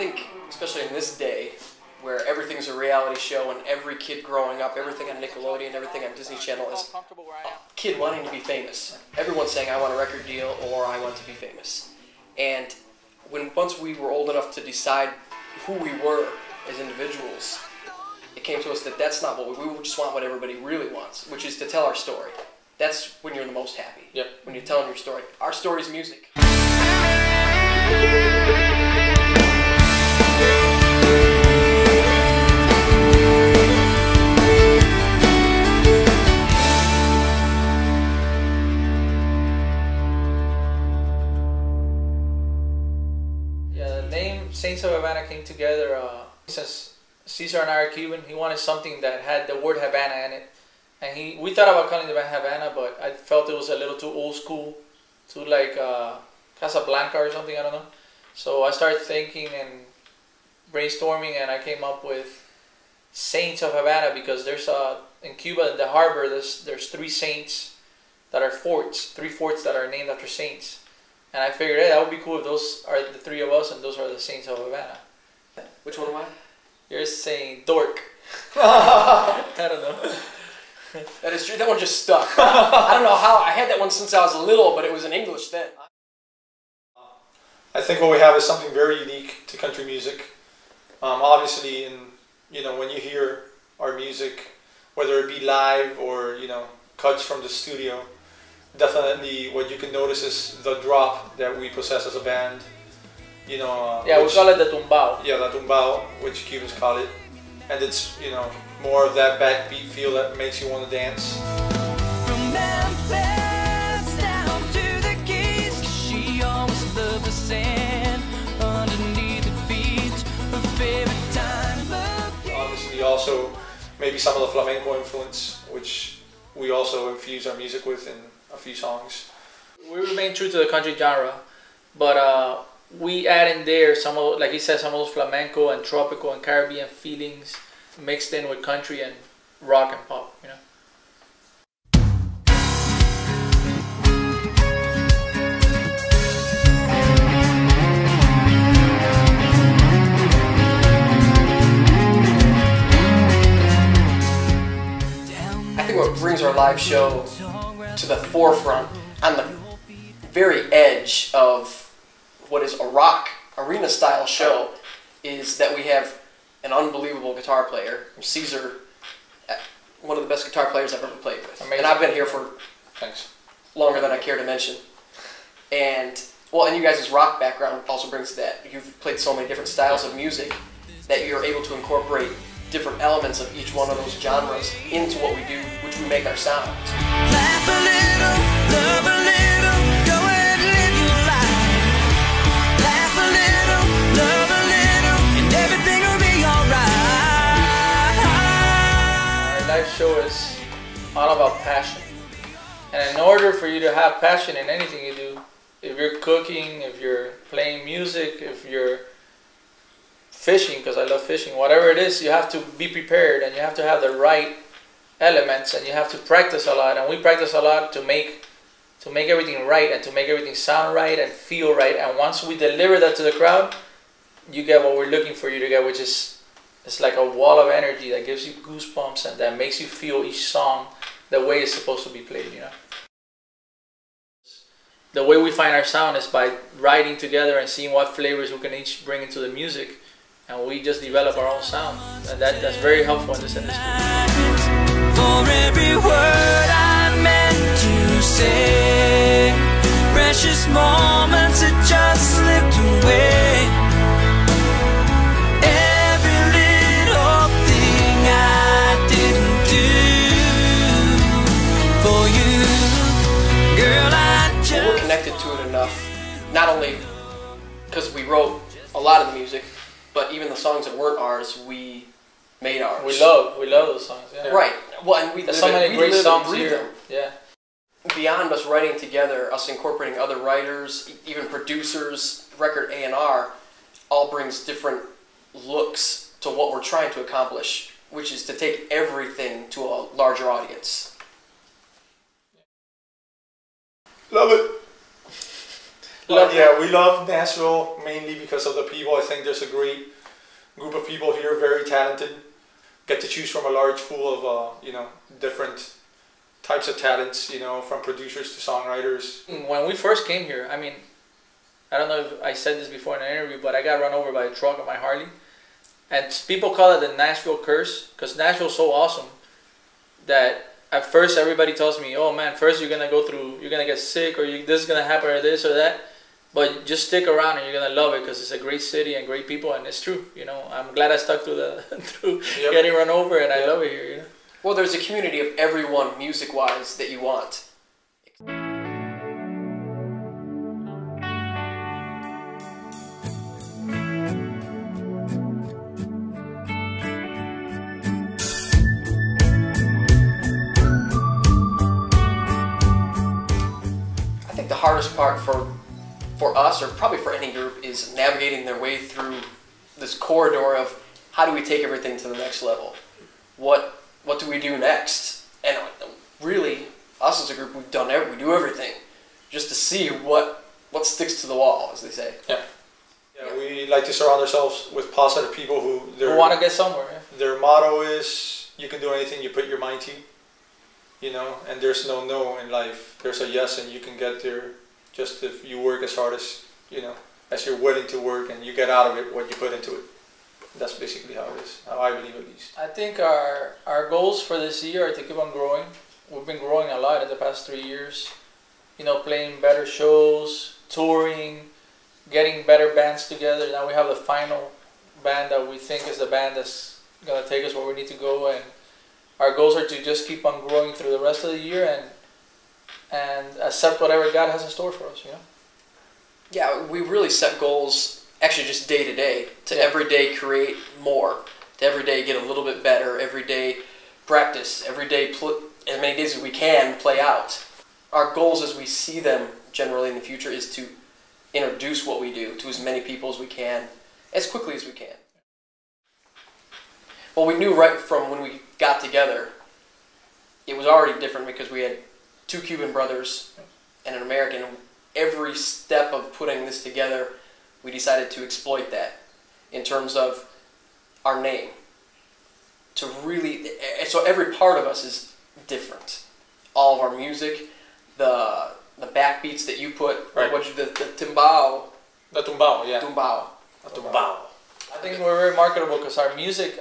think, especially in this day, where everything's a reality show and every kid growing up, everything on Nickelodeon, everything on Disney Channel is a kid wanting to be famous. Everyone's saying, I want a record deal or I want to be famous. And once we were old enough to decide who we were as individuals, it came to us that that's not what we just want what everybody really wants, which is to tell our story. That's when you're the most happy. Yep. When you're telling your story. Our story's music. Saints of Havana came together since Cesar and I are Cuban. He wanted something that had the word Havana in it, and we thought about calling the band Havana, but I felt it was a little too old school, too like Casablanca or something. I don't know. So I started thinking and brainstorming, and I came up with Saints of Havana because there's in Cuba in the harbor there's three saints that are forts, three forts that are named after saints. And I figured, hey, that would be cool if those are the three of us and those are the Saints of Havana. Which one am I? You're saying dork. I don't know. That is true. That one just stuck. I don't know how. I had that one since I was little, but it was in English then. I think what we have is something very unique to country music. Obviously, when you hear our music, whether it be live or cuts from the studio, definitely what you can notice is the drop that we possess as a band. We call it the tumbao. Yeah, the tumbao, which Cubans call it, and it's more of that backbeat feel that makes you want to dance. From Memphis down to the Keys, 'cause she always loved the sand underneath her feet. Her favorite time of year. Obviously, also maybe some of the flamenco influence, which we also infuse our music with in a few songs. We remain true to the country genre, but we add in there some of, like he said, some of those flamenco and tropical and Caribbean feelings mixed in with country and rock and pop, I think what brings our live show to the forefront, on the very edge of what is a rock arena style show, is that we have an unbelievable guitar player, Cesar, one of the best guitar players I've ever played with. Amazing. And I've been here for longer than I care to mention. And you guys' rock background also brings that. You've played so many different styles of music that you're able to incorporate different elements of each one of those genres into what we do, which we make our sound. Laugh a little, love a little, go and live your life. Laugh a little, love a little, and everything will be alright. Our live show is all about passion. And in order for you to have passion in anything you do, if you're cooking, if you're playing music, if you're fishing, because I love fishing, whatever it is, you have to be prepared and you have to have the right elements and you have to practice a lot. And we practice a lot to make everything right and to make everything sound right and feel right. And once we deliver that to the crowd, you get what we're looking for you to get, which is, it's like a wall of energy that gives you goosebumps and that makes you feel each song the way it's supposed to be played, The way we find our sound is by writing together and seeing what flavors we can each bring into the music. And we just develop our own sound, and that's very helpful in this industry. For every word I meant to say, precious moments that just slipped away. Every little thing I didn't do for you, girl, I just... We're connected to it enough, not only because we wrote a lot of the music, but even the songs that weren't ours, we made ours. We love those songs. Yeah. Right. Well, and there's so many great songs here. Yeah. Beyond us writing together, us incorporating other writers, even producers, record A&R, all brings different looks to what we're trying to accomplish, which is to take everything to a larger audience. Love it. Yeah, we love Nashville mainly because of the people. I think there's a great group of people here, very talented. Get to choose from a large pool of different types of talents, from producers to songwriters. When we first came here, I mean, I don't know if I said this before in an interview, but I got run over by a truck on my Harley. And people call it the Nashville curse, because Nashville's so awesome that at first everybody tells me, oh man, first you're going to get sick, or this is going to happen, or this or that. But just stick around and you're going to love it, because it's a great city and great people, and it's true. I'm glad I stuck through getting run over, and I love it here. Well, there's a community of everyone music-wise that you want. I think the hardest part for us, or probably for any group, is navigating their way through this corridor of how do we take everything to the next level? What do we do next? And really, us as a group, we do everything just to see what sticks to the wall, as they say. Yeah, we like to surround ourselves with positive people who want to get somewhere. Yeah. Their motto is, you can do anything you put your mind to, and there's no in life. There's a yes, and you can get there just if you work as hard as you're willing to work, and you get out of it what you put into it. That's basically how it is, how I believe at least. I think our goals for this year are to keep on growing. We've been growing a lot in the past 3 years. Playing better shows, touring, getting better bands together. Now we have the final band that we think is the band that's going to take us where we need to go. And our goals are to just keep on growing through the rest of the year and accept whatever God has in store for us, Yeah, we really set goals actually just day to day, to every day create more, to every day get a little bit better, every day practice, every day as many days as we can play out. Our goals as we see them generally in the future is to introduce what we do to as many people as we can, as quickly as we can. Well, we knew right from when we got together, it was already different because we had 2 Cuban brothers and an American. Every step of putting this together, we decided to exploit that in terms of our name. So every part of us is different. All of our music, the backbeats that you put, right. the timbao. The tumbao, yeah. Tumbao. Tumbao. I think we're very marketable because our music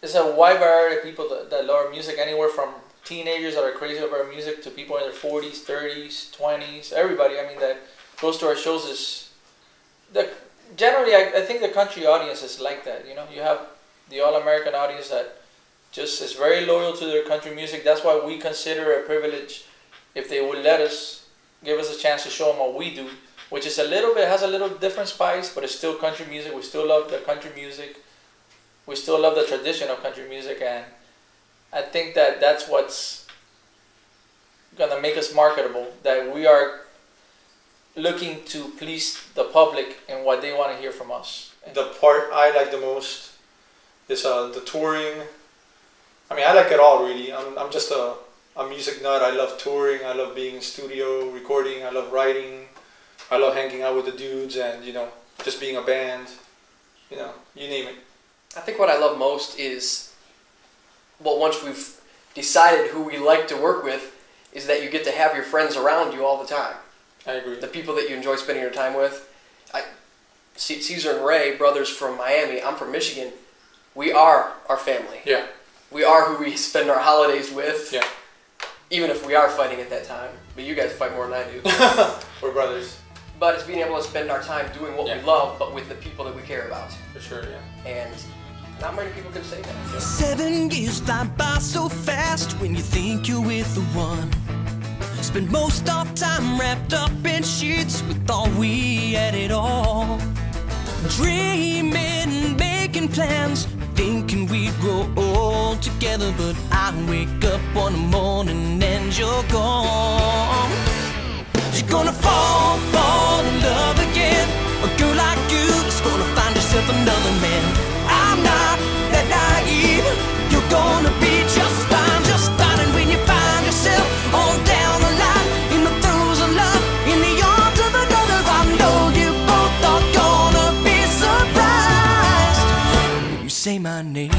is a wide variety of people that love our music, anywhere from teenagers that are crazy about our music to people in their 40s, 30s, 20s, everybody. I mean, that goes to our shows is generally I think the country audience is like that. You have the all-American audience that just is very loyal to their country music. That's why we consider it a privilege if they would give us a chance to show them what we do, which is has a little different spice, but it's still country music. We still love the country music. We still love the tradition of country music, and I think that's what's gonna make us marketable, that we are looking to please the public and what they want to hear from us. The part I like the most is the touring. I mean, I like it all really. I'm just a music nut. I love touring. I love being in studio, recording. I love writing. I love hanging out with the dudes and, just being a band. You name it. I think what I love most is, well, once we've decided who we like to work with, is that you get to have your friends around you all the time. I agree. The people that you enjoy spending your time with. Caesar and Ray, brothers from Miami, I'm from Michigan. We are our family. Yeah. We are who we spend our holidays with. Yeah. Even if we are fighting at that time. But you guys fight more than I do. We're brothers. But it's being able to spend our time doing what we love, but with the people that we care about. For sure, yeah. And not many people can say that. 7 years fly by so fast when you think you're with the one. Spend most of time wrapped up in sheets. We thought we had it all. Dreaming, making plans, thinking we'd grow old together. But I wake up one morning and you're gone. You're gonna fall in love again. A girl like you is gonna find yourself another man. I'm not that naive. You're gonna be just fine. And when you find yourself on down the line, in the throes of love, in the say my name.